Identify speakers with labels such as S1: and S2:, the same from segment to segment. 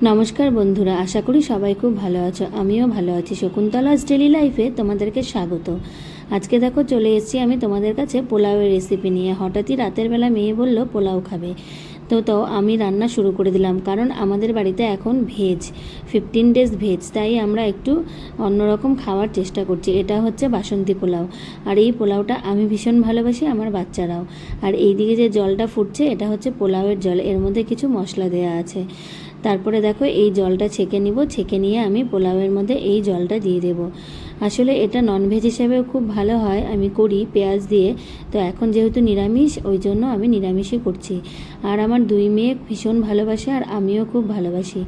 S1: নমস্কার বন্ধুরা, আশা করি সবাই খুব ভালো আছো। আমিও ভালো আছি। শকুন্তলাস ডেলি লাইফে তোমাদেরকে স্বাগত। আজকে দেখো চলে এসেছি আমি তোমাদের কাছে পোলাওয়ের রেসিপি নিয়ে। হঠাৎই রাতের বেলা মেয়ে বলল পোলাও খাবে, তো আমি রান্না শুরু করে দিলাম। কারণ আমাদের বাড়িতে এখন ভেজ 15 ডেজ ভেজ, তাই আমরা একটু অন্যরকম খাওয়ার চেষ্টা করছি। এটা হচ্ছে বাসন্তী পোলাও, আর এই পোলাওটা আমি ভীষণ ভালোবাসি, আমার বাচ্চারাও। আর এইদিকে যে জলটা ফুটছে এটা হচ্ছে পোলাওয়ের জল, এর মধ্যে কিছু মশলা দেওয়া আছে। তারপরে দেখো এই জলটা ছেঁকে নিব, ছেঁকে নিয়ে আমি পোলাওয়ের মধ্যে এই জলটা দিয়ে দেব। আসলে এটা ননভেজ হিসেবেও খুব ভালো হয়, আমি করি পেঁয়াজ দিয়ে। তো এখন যেহেতু নিরামিষ, ওই জন্য আমি নিরামিষই করছি। আর আমার দুই মেয়ে ভীষণ ভালোবাসে, আর আমিও খুব ভালোবাসি।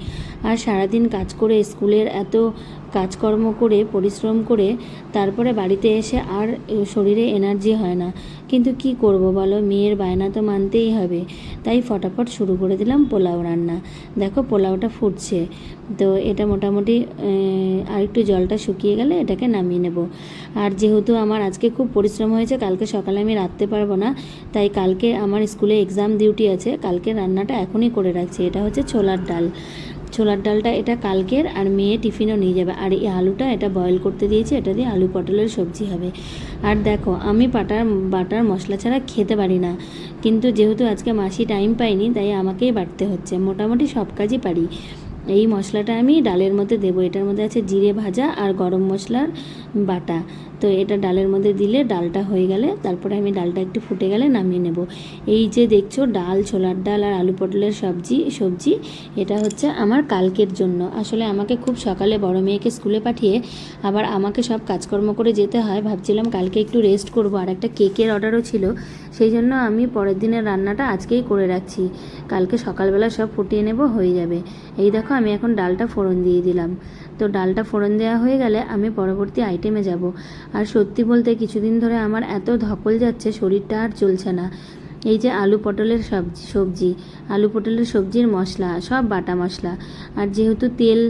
S1: আর সারাদিন কাজ করে, স্কুলের এত কাজকর্ম করে, পরিশ্রম করে তারপরে বাড়িতে এসে আর শরীরে এনার্জি হয় না। কিন্তু কি করব বলো, মেয়ের বায়না তো মানতেই হবে। তাই ফটাফট শুরু করে দিলাম পোলাও রান্না। দেখো পোলাওটা ফুটছে, তো এটা মোটামুটি আর একটু জলটা শুকিয়ে গেলে এটাকে নামিয়ে নেব। আর যেহেতু আমার আজকে খুব পরিশ্রম হয়েছে, কালকে সকালে আমি রাঁধতে পারবো না, তাই কালকে আমার স্কুলে এক্সাম ডিউটি আছে, কালকে রান্নাটা এখনই করে রাখছি। এটা হচ্ছে ছোলার ডাল। ছোলার ডালটা এটা কালকের, আর মেয়ে টিফিনও নিয়ে যাবে। আর এই আলুটা এটা বয়েল করতে দিয়েছি, এটা দিয়ে আলু পটলের সবজি হবে। আর দেখো আমি বাটার মশলা ছাড়া খেতে পারি না, কিন্তু যেহেতু আজকে মাসি টাইম পাইনি, তাই আমাকেই বাটতে হচ্ছে। মোটামুটি সব কাজই পারি। এই মশলাটা আমি ডালের মধ্যে দেবো। এটার মধ্যে আছে জিরে ভাজা আর গরম মশলার বাটা। তো এটা ডালের মধ্যে দিলে ডালটা হয়ে গেলে, তারপরে আমি ডালটা একটু ফুটে গেলে নামিয়ে নেব। এই যে দেখছো ডাল, ছোলার ডাল আর আলু পটলের সবজি এটা হচ্ছে আমার কালকের জন্য। আসলে আমাকে খুব সকালে বড় মেয়েকে স্কুলে পাঠিয়ে আবার আমাকে সব কাজকর্ম করে যেতে হয়। ভাবছিলাম কালকে একটু রেস্ট করব, আর একটা কেকের অর্ডারও ছিল, সেই জন্য আমি পরের দিনের রান্নাটা আজকেই করে রাখছি। কালকে সকালবেলা সব ফুটিয়ে নেব, হয়ে যাবে। এই দেখো আমি এখন ডালটা ফোড়ন দিয়ে দিলাম। তো ডালটা ফোড়ন দেওয়া হয়ে গেলে আমি পরবর্তী আইটেমে যাব। আর সত্যি বলতে কিছুদিন ধরে আমার এত ধকল যাচ্ছে, শরীরটা আর চলছে না। এই যে আলু পটলের সবজি আলু পটলের সবজির মশলা সব বাটা মশলা। আর যেহেতু তেল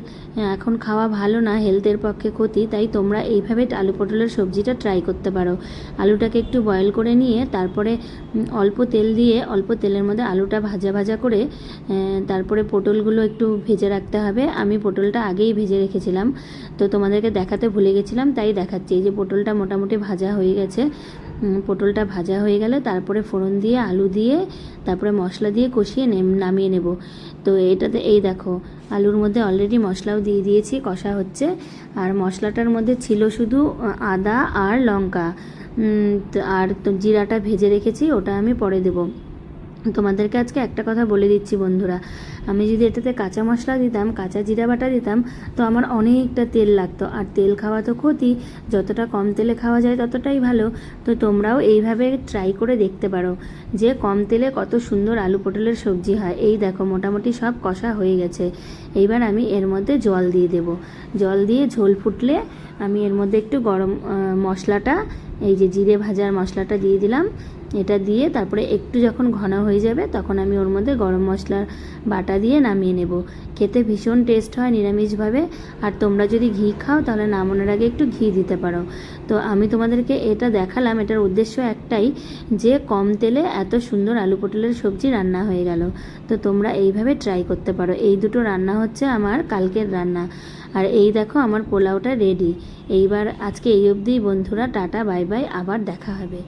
S1: এখন খাওয়া ভালো না, হেলথের পক্ষে ক্ষতি, তাই তোমরা এইভাবে আলু পটলের সবজিটা ট্রাই করতে পারো। আলুটাকে একটু বয়েল করে নিয়ে তারপরে অল্প তেল দিয়ে, অল্প তেলের মধ্যে আলুটা ভাজা ভাজা করে তারপরে পটলগুলো একটু ভেজে রাখতে হবে। আমি পটলটা আগেই ভেজে রেখেছিলাম, তো তোমাদেরকে দেখাতে ভুলে গেছিলাম, তাই দেখাচ্ছি। এই যে পটলটা মোটামুটি ভাজা হয়ে গেছে। পটলটা ভাজা হয়ে গেলে তারপরে ফোড়ন দিয়ে আলু দিয়ে তারপরে মশলা দিয়ে কষিয়ে নামিয়ে নেব। তো এটাতে এই দেখো আলুর মধ্যে অলরেডি মশলাও দিয়ে দিয়েছি, কষা হচ্ছে। আর মশলাটার মধ্যে ছিল শুধু আদা আর লঙ্কা, আর তো জিরাটা ভেজে রেখেছি, ওটা আমি পরে দেবো। তোমাদেরকে আজকে একটা কথা বলে দিচ্ছি বন্ধুরা, আমি যদি এটাতে কাঁচা মশলা দিতাম, কাঁচা জিরা বাটা দিতাম, তো আমার অনেকটা তেল লাগতো। আর তেল খাওয়া তো ক্ষতি, যতটা কম তেলে খাওয়া যায় ততটাই ভালো। তো তোমরাও এইভাবে ট্রাই করে দেখতে পারো যে কম তেলে কত সুন্দর আলু পটলের সবজি হয়। এই দেখো মোটামুটি সব কষা হয়ে গেছে। এইবার আমি এর মধ্যে জল দিয়ে দেব। জল দিয়ে ঝোল ফুটলে আমি এর মধ্যে একটু গরম মশলাটা, এই যে জিরে ভাজার মশলাটা দিয়ে দিলাম। এটা দিয়ে তারপরে একটু যখন ঘন হয়ে যাবে, তখন আমি ওর মধ্যে গরম মশলার বাটা দিয়ে নামিয়ে নেব। খেতে ভীষণ টেস্ট হয় নিরামিষভাবে। আর তোমরা যদি ঘি খাও তাহলে নামানোর আগে একটু ঘি দিতে পারো। তো আমি তোমাদেরকে এটা দেখালাম, এটার উদ্দেশ্য একটাই, যে কম তেলে এত সুন্দর আলু পটলের সবজি রান্না হয়ে গেল। তো তোমরা এইভাবে ট্রাই করতে পারো। এই দুটো রান্না হচ্ছে আমার কালকের রান্না। আর এই দেখো আমার পোলাওটা রেডি। এইবার আজকে এই অবধিই বন্ধুরা, টাটা বাই বাই, আবার দেখা হবে।